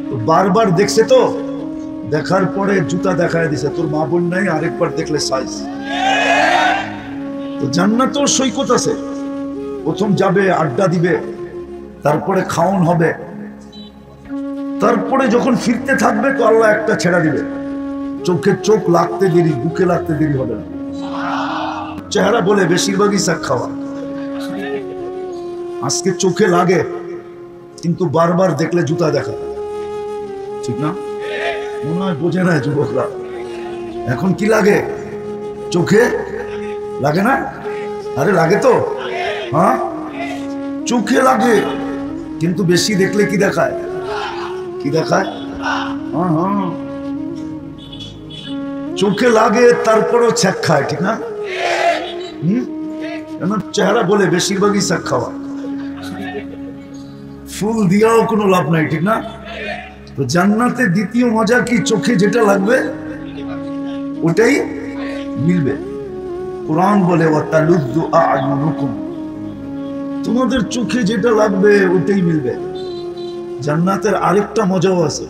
তো বারবার দেখছে, তো দেখার পরে জুতা দেখায় দিছে, তোর মা বোন নাই, আরেকবার দেখলে সাইজ। তো জান্নাতেও সৈকত আছে। প্রথম যাবে, আড্ডা দিবে, তারপরে খাওন হবে, তারপরে যখন ফিরতে থাকবে তো আল্লাহ একটা ছেড়া দিবে, চোখে চোখ লাগতে দেরি, বুকে লাগতে দেরি হবে না। চেহারা বলে বেশিরভাগই শাক খাওয়া। আজকে চোখে লাগে, কিন্তু বারবার দেখলে জুতা দেখা, ঠিক না? মনে হয় বোঝে না যুবকরা। এখন কি লাগে? চোখে লাগে না? আরে লাগে তো, হ্যাঁ চোখে লাগে, কিন্তু বেশি দেখলে কি দেখায়? কি দেখায়? হ্যাঁ হ্যাঁ, চোখে লাগে তারপরেও ছ্যাক খায়, ঠিক না? চেহারা বলে বেশিরভাগই শাক খাওয়া। ফুল দিয়াও কোনো লাভ নাই, ঠিক না? তো জান্নাতে দ্বিতীয় মজা কি? চোখে যেটা লাগবে ওটাই মিলবে। কুরআন বলে ওয়াতালুদ্দু আ'য়ুনুকুম, তোমাদের চোখে যেটা লাগবে ওটাই মিলবে। জান্নাতের আরেকটা মজাও আছে,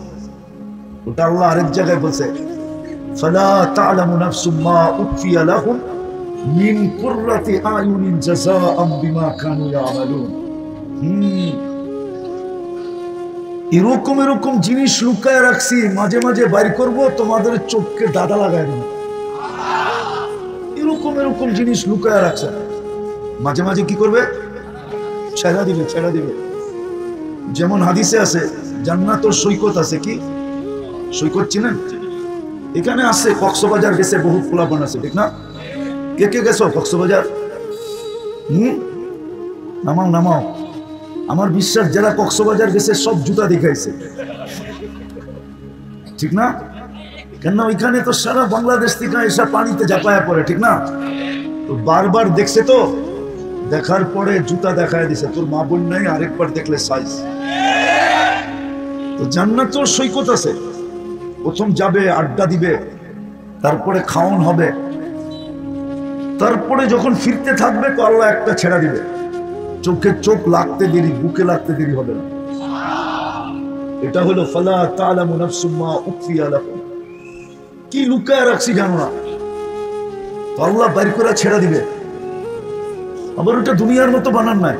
ওটা আল্লাহ আরেক জায়গায় বলছে, ফালা তা'লামু নাফসুম মা উখফিয়া লাহুম মিন কুররাতি আ'য়ুনিন জাযাআম বিমা কানু ইয়ামালুন। এরকম এরকম জিনিস লুকায় রাখছি, মাঝে মাঝে বাইর করব, তোমাদের চোখকে দাদা লাগায় দেব। এরকম এরকম জিনিস লুকায় রাখছে, মাঝে মাঝে কি করবে? ছেড়া দিবে, ছেড়া দিবে। যেমন হাদিসে আছে জান্নাতের সৈকত আছে। কি সৈকত চিনেন? এখানে আছে, কক্সবাজার গেছে বহু পোলাপান আছে, ঠিক না? কে কে গেছো কক্সবাজার? নামাও নামাও। আমার বিশ্বাস যারা কক্সবাজার গেছে সব জুতা দেখাইছে, ঠিক না? কেন ওইখানে তো সারা বাংলাদেশ থেকে এসে পানিতে ঝাঁপায়া পড়ে, ঠিক না? তো বারবার দেখছে, তো দেখার পরে জুতা দেখায় দিছে, তোর মা বোন নাই, আরেকবার দেখলে সাইজ। তো জান্নাতেও সৈকত আছে। প্রথম যাবে, আড্ডা দিবে, তারপরে খাওন হবে, তারপরে যখন ফিরতে থাকবে তো আল্লাহ একটা ছেড়া দিবে, চোখে চোখ লাগতে দেরি, বুকে লাগতে দেরি হবে না। এটা হলো ফালা তা'লামু নাফসুম মা উখফিয়া লাহুম, কি লুকায় রাখছি জানো না, তো আল্লাহ বাইর করে ছেড়া দিবে। আবার ওটা দুনিয়ার মতো বানান নাই।